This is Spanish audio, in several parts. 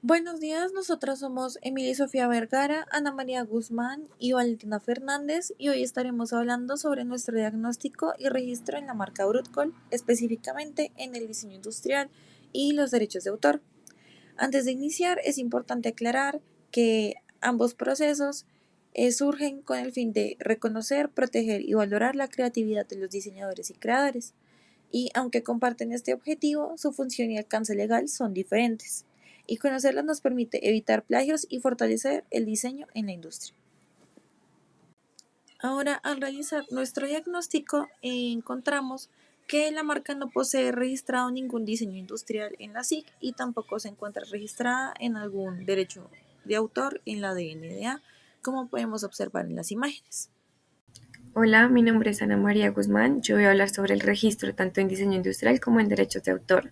Buenos días, nosotras somos Emilia y Sofía Vergara, Ana María Guzmán y Valentina Fernández y hoy estaremos hablando sobre nuestro diagnóstico y registro en la marca Brutcol, específicamente en el diseño industrial y los derechos de autor. Antes de iniciar, es importante aclarar que ambos procesos surgen con el fin de reconocer, proteger y valorar la creatividad de los diseñadores y creadores. Y aunque comparten este objetivo, su función y alcance legal son diferentes. Y conocerlas nos permite evitar plagios y fortalecer el diseño en la industria. Ahora, al realizar nuestro diagnóstico, encontramos que la marca no posee registrado ningún diseño industrial en la SIC y tampoco se encuentra registrada en algún derecho de autor en la DNDA, como podemos observar en las imágenes. Hola, mi nombre es Ana María Guzmán. Yo voy a hablar sobre el registro tanto en diseño industrial como en derechos de autor.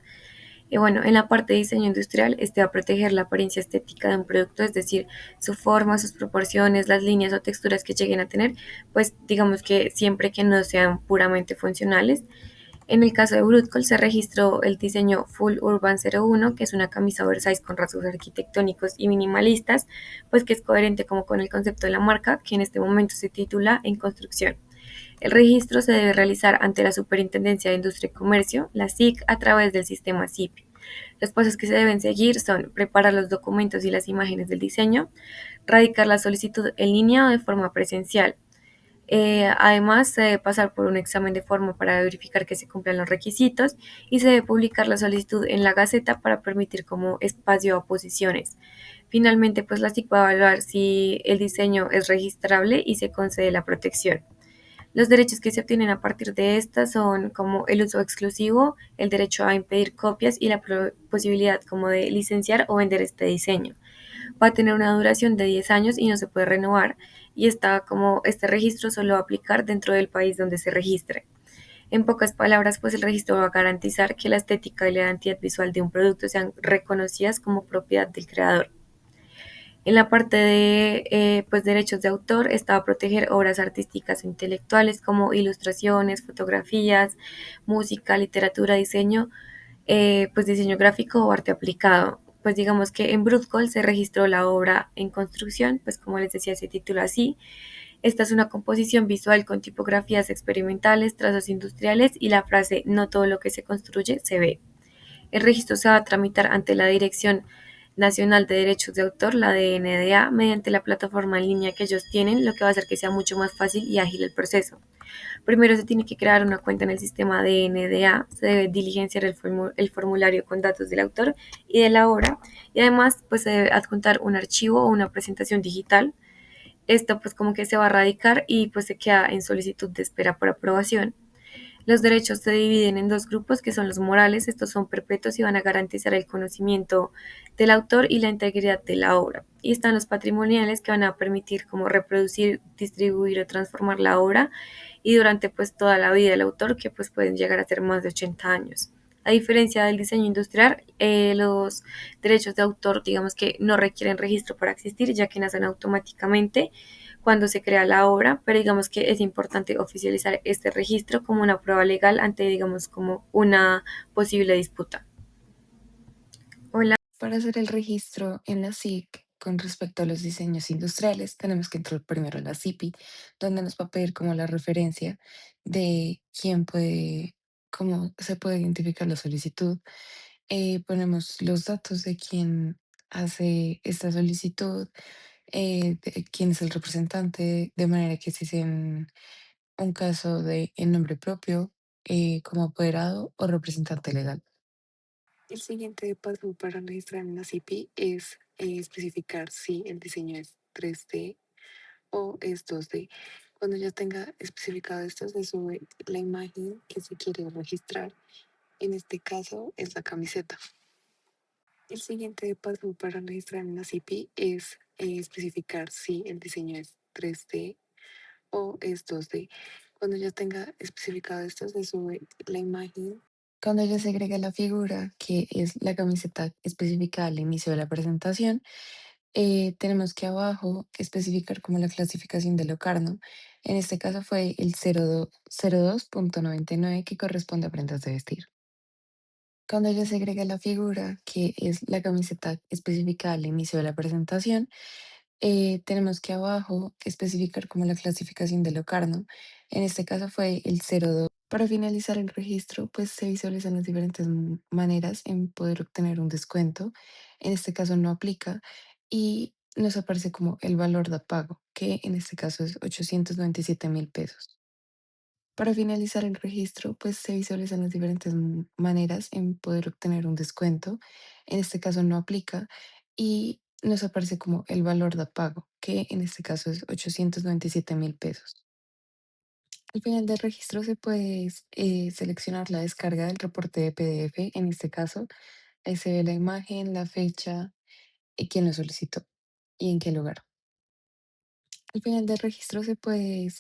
Y bueno, en la parte de diseño industrial, este va a proteger la apariencia estética de un producto, es decir, su forma, sus proporciones, las líneas o texturas que lleguen a tener, pues digamos que siempre que no sean puramente funcionales. En el caso de Brutcol se registró el diseño Full Urban 01, que es una camisa oversize con rasgos arquitectónicos y minimalistas, pues que es coherente como con el concepto de la marca, que en este momento se titula En Construcción. El registro se debe realizar ante la Superintendencia de Industria y Comercio, la SIC, a través del sistema SIPI. Los pasos que se deben seguir son preparar los documentos y las imágenes del diseño, radicar la solicitud en línea o de forma presencial. Además, se debe pasar por un examen de forma para verificar que se cumplan los requisitos y se debe publicar la solicitud en la Gaceta para permitir como espacio a posiciones. Finalmente, pues la SIC va a evaluar si el diseño es registrable y se concede la protección. Los derechos que se obtienen a partir de esta son como el uso exclusivo, el derecho a impedir copias y la posibilidad como de licenciar o vender este diseño. Va a tener una duración de 10 años y no se puede renovar y está como este registro solo va a aplicar dentro del país donde se registre. En pocas palabras, pues el registro va a garantizar que la estética y la identidad visual de un producto sean reconocidas como propiedad del creador. En la parte de pues, derechos de autor está a proteger obras artísticas o intelectuales como ilustraciones, fotografías, música, literatura, diseño, pues diseño gráfico o arte aplicado. Pues digamos que en Brutcol se registró la obra en construcción, pues como les decía, se titula así. Esta es una composición visual con tipografías experimentales, trazos industriales y la frase no todo lo que se construye se ve. El registro se va a tramitar ante la Dirección Nacional de Derechos de Autor, la DNDA, mediante la plataforma en línea que ellos tienen, lo que va a hacer que sea mucho más fácil y ágil el proceso. Primero se tiene que crear una cuenta en el sistema DNDA, se debe diligenciar el formulario con datos del autor y de la obra, y además pues se debe adjuntar un archivo o una presentación digital. Esto pues como que se va a radicar y pues se queda en solicitud de espera por aprobación. Los derechos se dividen en dos grupos que son los morales, estos son perpetuos y van a garantizar el conocimiento del autor y la integridad de la obra. Y están los patrimoniales que van a permitir como reproducir, distribuir o transformar la obra y durante pues toda la vida del autor que pues pueden llegar a ser más de 80 años. A diferencia del diseño industrial, los derechos de autor digamos que no requieren registro para existir ya que nacen automáticamente cuando se crea la obra, pero digamos que es importante oficializar este registro como una prueba legal ante, digamos, como una posible disputa. Hola. Para hacer el registro en la SIC con respecto a los diseños industriales, tenemos que entrar primero a la CIPI, donde nos va a pedir como la referencia de quién puede, cómo se puede identificar la solicitud. Ponemos los datos de quién hace esta solicitud, de quién es el representante, de manera que si es en un caso de en nombre propio, como apoderado o representante legal. El siguiente paso para registrar en la CIPI es especificar si el diseño es 3D o es 2D. Cuando ya tenga especificado esto, se sube la imagen que se quiere registrar. En este caso es la camiseta. El siguiente paso para registrar en la CIPI es especificar si el diseño es 3D o es 2D. Cuando ya tenga especificado esto, se sube la imagen. Cuando ya se agrega la figura, que es la camiseta especificada al inicio de la presentación, tenemos que abajo especificar como la clasificación de Locarno. En este caso fue el 02.99 que corresponde a prendas de vestir. Cuando ya se agrega la figura, que es la camiseta especificada al inicio de la presentación, tenemos que abajo especificar como la clasificación de Locarno. En este caso fue el 02. Para finalizar el registro, pues se visualizan las diferentes maneras en poder obtener un descuento. En este caso no aplica y nos aparece como el valor de pago, que en este caso es 897.000 pesos. Para finalizar el registro, pues se visualizan las diferentes maneras en poder obtener un descuento. En este caso no aplica y nos aparece como el valor de pago, que en este caso es 897.000 pesos. Al final del registro se puede seleccionar la descarga del reporte de PDF. En este caso, ahí se ve la imagen, la fecha y quién lo solicitó y en qué lugar. Al final del registro se puede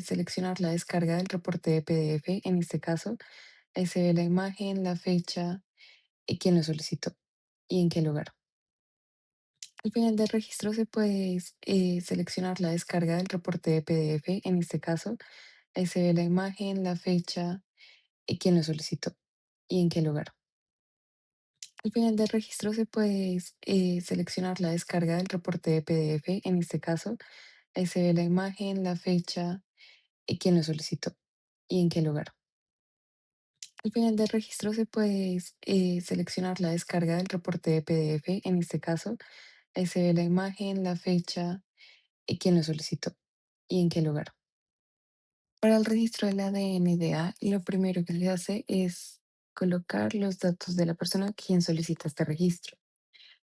seleccionar la descarga del reporte de PDF. En este caso, ahí se ve la imagen, la fecha y quién lo solicitó y en qué lugar. Al final del registro se puede seleccionar la descarga del reporte de PDF. En este caso, ahí se ve la imagen, la fecha y quién lo solicitó y en qué lugar. Al final del registro se puede seleccionar la descarga del reporte de PDF. En este caso, ahí se ve la imagen, la fecha y quién lo solicitó y en qué lugar. Al final del registro se puede seleccionar la descarga del reporte de PDF. En este caso, ahí se ve la imagen, la fecha y quién lo solicitó y en qué lugar. Para el registro del ADN de A, lo primero que se hace es colocar los datos de la persona quien solicita este registro.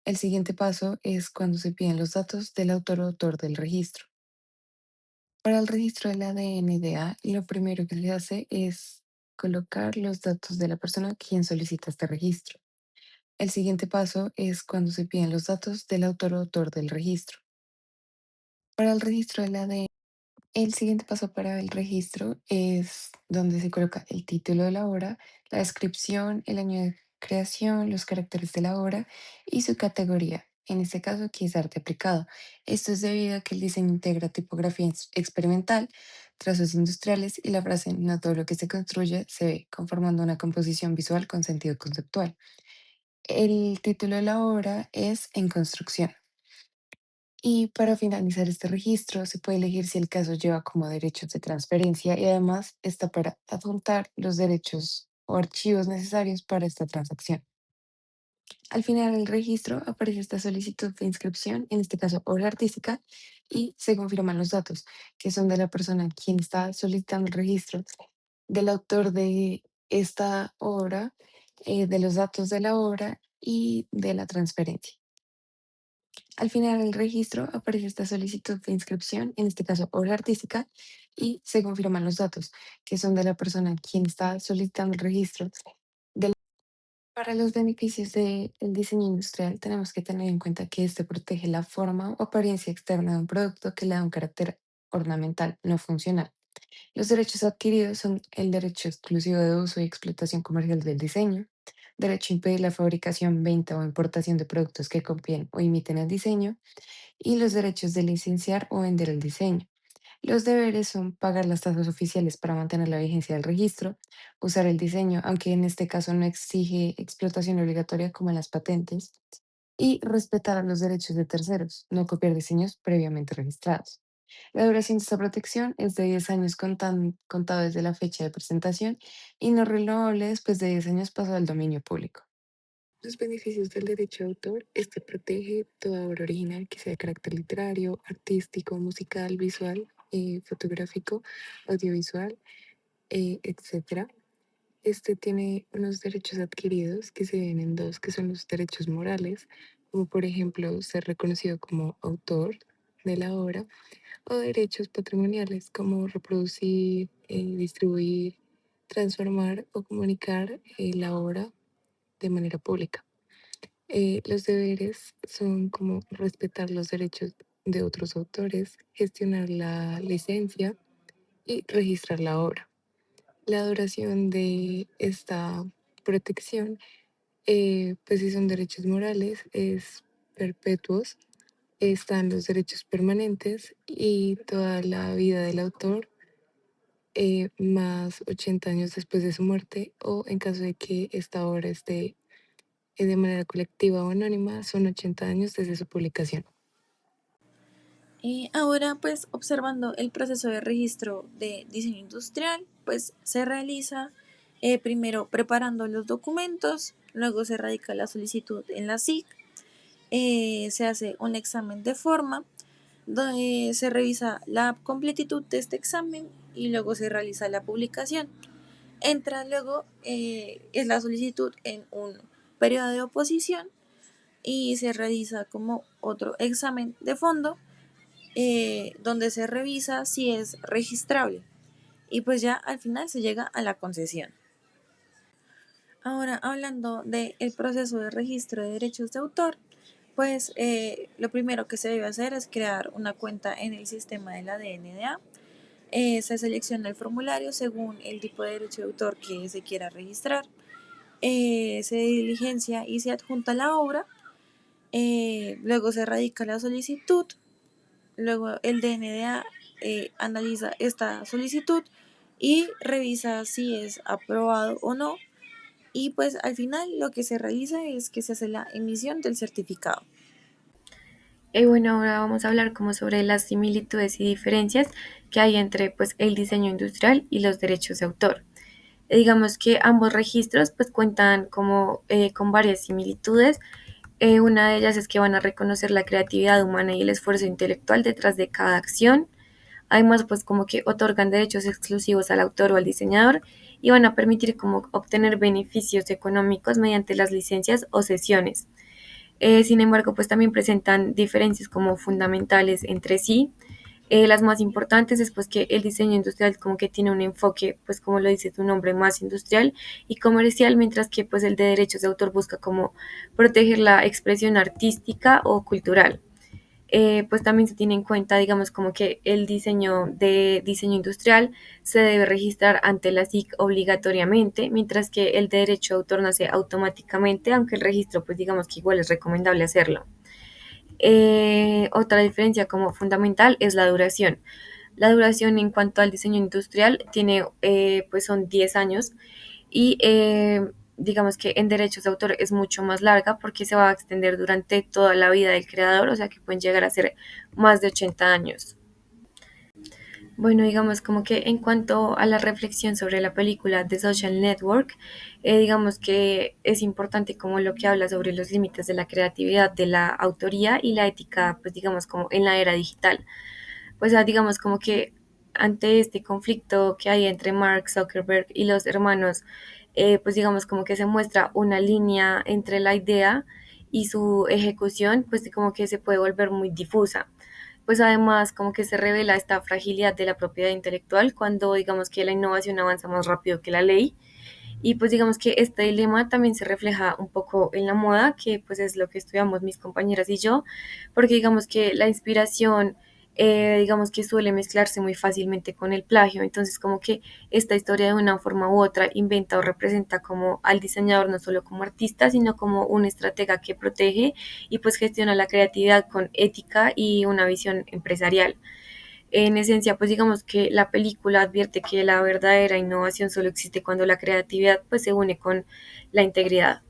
El siguiente paso es cuando se piden los datos del autor o autor del registro. Para el registro del ADN de A, lo primero que se hace es colocar los datos de la persona quien solicita este registro. El siguiente paso es cuando se piden los datos del autor o autor del registro. Para el registro del ADN, el siguiente paso para el registro es donde se coloca el título de la obra, la descripción, el año de creación, los caracteres de la obra y su categoría. En este caso, aquí es arte aplicado. Esto es debido a que el diseño integra tipografía experimental, trazos industriales y la frase no todo lo que se construye se ve, conformando una composición visual con sentido conceptual. El título de la obra es En construcción. Y para finalizar este registro, se puede elegir si el caso lleva como derechos de transferencia y además está para adjuntar los derechos o archivos necesarios para esta transacción. Al final del registro aparece esta solicitud de inscripción, en este caso obra artística, y se confirman los datos, que son de la persona quien está solicitando el registro, del autor de esta obra, de los datos de la obra y de la transferencia. Al final del registro aparece esta solicitud de inscripción, en este caso obra artística, y se confirman los datos, que son de la persona quien está solicitando el registro. Para los beneficios del diseño industrial, tenemos que tener en cuenta que este protege la forma o apariencia externa de un producto que le da un carácter ornamental, no funcional. Los derechos adquiridos son el derecho exclusivo de uso y explotación comercial del diseño, derecho a impedir la fabricación, venta o importación de productos que copien o imiten el diseño, y los derechos de licenciar o vender el diseño. Los deberes son pagar las tasas oficiales para mantener la vigencia del registro, usar el diseño, aunque en este caso no exige explotación obligatoria como en las patentes, y respetar los derechos de terceros, no copiar diseños previamente registrados. La duración de esta protección es de 10 años contado desde la fecha de presentación y no renovable después de 10 años pasado al dominio público. Los beneficios del derecho de autor, este protege toda obra original que sea de carácter literario, artístico, musical, visual, fotográfico, audiovisual, etcétera. Este tiene unos derechos adquiridos que se ven en dos, que son los derechos morales, como por ejemplo ser reconocido como autor de la obra, o derechos patrimoniales, como reproducir, distribuir, transformar o comunicar la obra de manera pública. Los deberes son como respetar los derechos de otros autores, gestionar la licencia y registrar la obra. La duración de esta protección, pues si son derechos morales, es perpetuos. Están los derechos permanentes y toda la vida del autor más 80 años después de su muerte o en caso de que esta obra esté de manera colectiva o anónima, son 80 años desde su publicación. Ahora, pues observando el proceso de registro de diseño industrial, pues se realiza primero preparando los documentos, luego se radica la solicitud en la SIC, se hace un examen de forma, donde se revisa la completitud de este examen y luego se realiza la publicación. Entra luego es la solicitud en un periodo de oposición y se realiza como otro examen de fondo donde se revisa si es registrable y pues ya al final se llega a la concesión. Ahora hablando del proceso de registro de derechos de autor, pues lo primero que se debe hacer es crear una cuenta en el sistema de la DNDA. Se selecciona el formulario según el tipo de derecho de autor que se quiera registrar. Se diligencia y se adjunta la obra. Luego se radica la solicitud. Luego el DNDA analiza esta solicitud y revisa si es aprobado o no. Y pues al final lo que se realiza es que se hace la emisión del certificado. Bueno, ahora vamos a hablar como sobre las similitudes y diferencias que hay entre pues el diseño industrial y los derechos de autor. Digamos que ambos registros pues cuentan como con varias similitudes. Una de ellas es que van a reconocer la creatividad humana y el esfuerzo intelectual detrás de cada acción. Además, pues como que otorgan derechos exclusivos al autor o al diseñador y van a permitir como obtener beneficios económicos mediante las licencias o sesiones. Sin embargo, pues también presentan diferencias como fundamentales entre sí. Las más importantes es pues que el diseño industrial como que tiene un enfoque, pues como lo dice su nombre, más industrial y comercial, mientras que pues el de derechos de autor busca como proteger la expresión artística o cultural. Pues también se tiene en cuenta, digamos, como que el diseño de diseño industrial se debe registrar ante la SIC obligatoriamente, mientras que el de derecho de autor nace automáticamente, aunque el registro, pues digamos que igual es recomendable hacerlo. Otra diferencia como fundamental es la duración. La duración en cuanto al diseño industrial tiene, pues son 10 años y digamos que en derechos de autor es mucho más larga porque se va a extender durante toda la vida del creador, o sea que pueden llegar a ser más de 80 años. Bueno, digamos como que en cuanto a la reflexión sobre la película The Social Network, digamos que es importante como lo que habla sobre los límites de la creatividad, de la autoría y la ética, pues digamos como en la era digital. Pues digamos como que ante este conflicto que hay entre Mark Zuckerberg y los hermanos, pues digamos como que se muestra una línea entre la idea y su ejecución, pues como que se puede volver muy difusa. Pues además como que se revela esta fragilidad de la propiedad intelectual cuando digamos que la innovación avanza más rápido que la ley y pues digamos que este dilema también se refleja un poco en la moda, que pues es lo que estudiamos mis compañeras y yo, porque digamos que la inspiración, digamos que suele mezclarse muy fácilmente con el plagio, entonces como que esta historia de una forma u otra inventa o representa como al diseñador no solo como artista, sino como un estratega que protege y pues gestiona la creatividad con ética y una visión empresarial. En esencia, pues digamos que la película advierte que la verdadera innovación solo existe cuando la creatividad pues se une con la integridad.